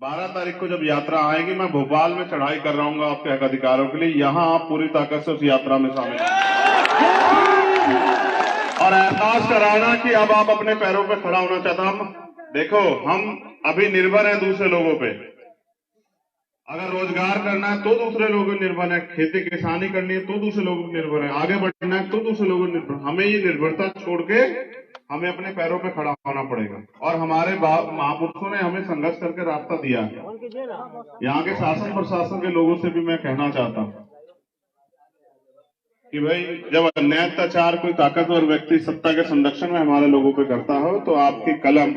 12 तारीख को जब यात्रा आएगी, मैं भोपाल में चढ़ाई कर रहा हूँ आपके हक अधिकारों के लिए। यहाँ आप पूरी ताकत से उस यात्रा में शामिल और एहसास कराना कि अब आप अपने पैरों पर खड़ा होना चाहता। हम देखो, हम अभी निर्भर हैं दूसरे लोगों पे। अगर रोजगार करना है तो दूसरे लोगों पर निर्भर है, खेती किसानी करनी है तो दूसरे लोगों पर निर्भर है, आगे बढ़ना है तो दूसरे लोगों पर निर्भर। हमें ये निर्भरता छोड़ के हमें अपने पैरों पे खड़ा होना पड़ेगा। और हमारे महापुरुषों ने हमें संघर्ष करके रास्ता दिया है। यहाँ के शासन प्रशासन के लोगों से भी मैं कहना चाहता हूँ कि भाई, जब अन्याय अत्याचार कोई ताकतवर व्यक्ति सत्ता के संरक्षण में हमारे लोगों पे करता हो तो आपकी कलम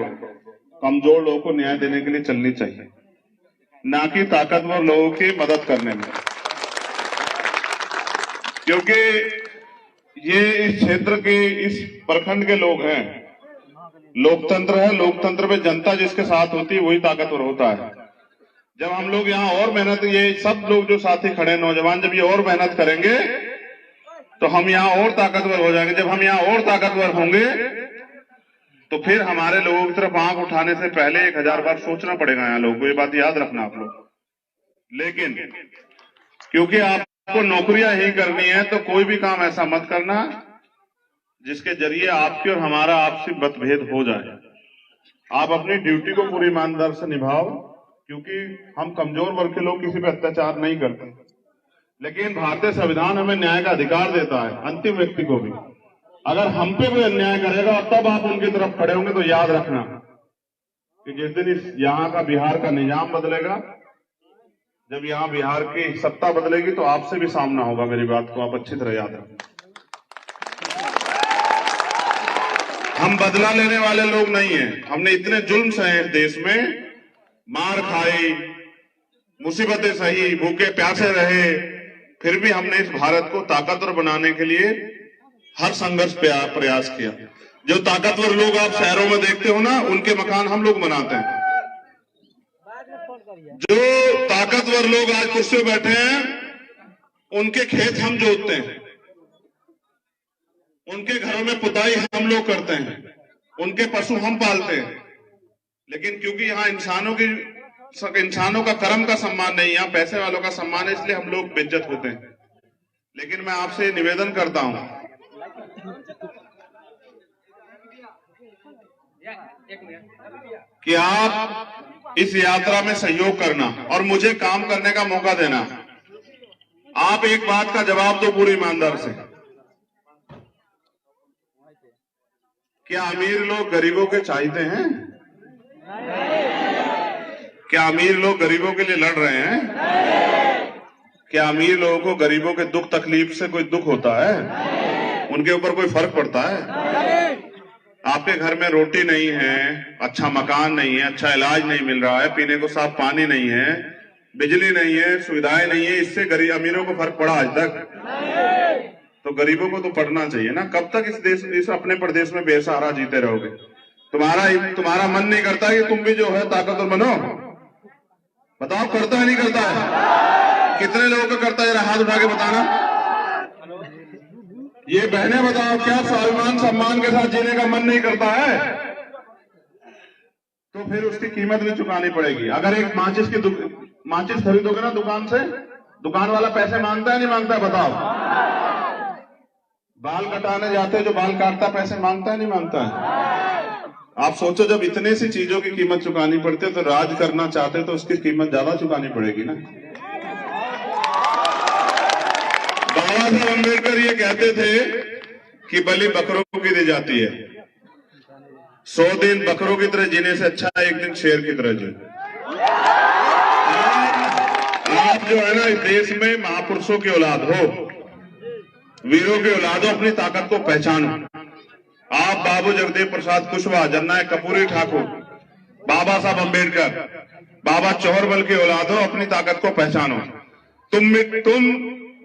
कमजोर लोगों को न्याय देने के लिए चलनी चाहिए, ना कि ताकतवर लोगों की मदद करने में। क्योंकि ये इस क्षेत्र के, इस प्रखंड के लोग हैं। लोकतंत्र है, लोकतंत्र में जनता जिसके साथ होती है वही ताकतवर होता है। जब हम लोग यहाँ और मेहनत, ये सब लोग जो साथी खड़े नौजवान, जब ये और मेहनत करेंगे तो हम यहाँ और ताकतवर हो जाएंगे। जब हम यहाँ और ताकतवर होंगे तो फिर हमारे लोगों की तरफ आंख उठाने से पहले 1000 बार सोचना पड़ेगा यहाँ लोगों को। ये बात याद रखना आप लोग। लेकिन क्योंकि आपको नौकरियां ही करनी है तो कोई भी काम ऐसा मत करना जिसके जरिए आपकी और हमारा आपसी मतभेद हो जाए। आप अपनी ड्यूटी को पूरी ईमानदारी से निभाओ, क्योंकि हम कमजोर वर्ग के लोग किसी पे अत्याचार नहीं करते। लेकिन भारतीय संविधान हमें न्याय का अधिकार देता है, अंतिम व्यक्ति को भी। अगर हम पे कोई अन्याय करेगा और तब आप उनकी तरफ खड़े होंगे तो याद रखना कि जिस दिन इस यहाँ का बिहार का निजाम बदलेगा, जब यहाँ बिहार की सत्ता बदलेगी तो आपसे भी सामना होगा। मेरी बात को आप अच्छी तरह याद रखें। हम बदला लेने वाले लोग नहीं हैं। हमने इतने जुल्म सहे इस देश में, मार खाई, मुसीबतें सही, भूखे प्यासे रहे, फिर भी हमने इस भारत को ताकतवर बनाने के लिए हर संघर्ष प्रयास किया। जो ताकतवर लोग आप शहरों में देखते हो ना, उनके मकान हम लोग बनाते हैं। जो ताकतवर लोग आज कुर्सी पे बैठे हैं, उनके खेत हम जोतते हैं, उनके घरों में पुताई हम लोग करते हैं, उनके पशु हम पालते हैं। लेकिन क्योंकि यहाँ इंसानों का कर्म का सम्मान नहीं, यहाँ पैसे वालों का सम्मान है, इसलिए हम लोग बेइज्जत होते हैं। लेकिन मैं आपसे निवेदन करता हूं कि आप इस यात्रा में सहयोग करना और मुझे काम करने का मौका देना। आप एक बात का जवाब दो पूरी ईमानदार से, क्या अमीर लोग गरीबों के चाहते हैं? क्या अमीर लोग गरीबों के लिए लड़ रहे हैं? क्या अमीर लोगों को गरीबों के दुख तकलीफ से कोई दुख होता है? उनके ऊपर कोई फर्क पड़ता है? आपके घर में रोटी नहीं है, अच्छा मकान नहीं है, अच्छा इलाज नहीं मिल रहा है, पीने को साफ पानी नहीं है, बिजली नहीं है, सुविधाएं नहीं है, इससे गरीब अमीरों को फर्क पड़ा आज तक? तो गरीबों को तो पढ़ना चाहिए ना। कब तक इस अपने प्रदेश में बेसहारा जीते रहोगे? तुम्हारा मन नहीं करता कि तुम भी जो है ताकतवर बनो? बताओ, करता है नहीं करता है? कितने लोगों को करता है? हाथ उठा के बताना। ये बहनें बताओ, क्या स्वाभिमान सम्मान के साथ जीने का मन नहीं करता है? तो फिर उसकी कीमत भी चुकानी पड़ेगी। अगर एक माचिस खरीदोगे ना दुकान से, दुकान वाला पैसे मांगता है नहीं मांगता है? बताओ। बाल कटाने जाते जो बाल काटता पैसे मांगता है नहीं मांगता है? आप सोचो, जब इतने सी चीजों की कीमत चुकानी पड़ती है तो राज करना चाहते तो उसकी कीमत ज्यादा चुकानी पड़ेगी ना। बाबा साहब अम्बेडकर ये कहते थे कि बलि बकरों की दी जाती है, 100 दिन बकरों की तरह जीने से अच्छा है एक दिन शेर की तरह जीने। आप जो है ना, इस देश में महापुरुषों की औलाद हो, वीरों की औलाद हो, अपनी ताकत को पहचानो। आप बाबू जगदेव प्रसाद कुशवाहा, जननायक कर्पूरी ठाकुर, बाबा साहब अम्बेडकर, बाबा चौहरबल की औलाद हो, अपनी ताकत को पहचानो। तुम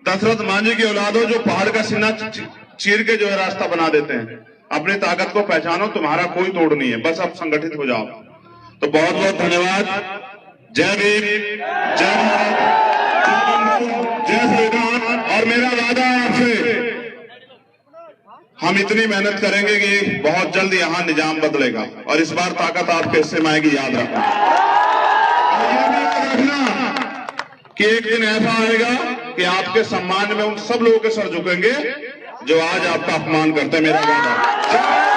दशरथ मांझी की औलाद हो, जो पहाड़ का सीना चीर के जो है रास्ता बना देते हैं। अपनी ताकत को पहचानो, तुम्हारा कोई तोड़ नहीं है, बस अब संगठित हो जाओ। तो बहुत बहुत धन्यवाद। जय भीम, जय भारत, जय श्री राम। और मेरा वादा आपसे, हम इतनी मेहनत करेंगे कि बहुत जल्द यहाँ निजाम बदलेगा और इस बार ताकत आपके हिस्से में आएगी, याद रखना। कि एक दिन ऐसा आएगा कि आपके सम्मान में उन सब लोगों के सर झुकेंगे जो आज आपका अपमान करते हैं। मेरा वादा।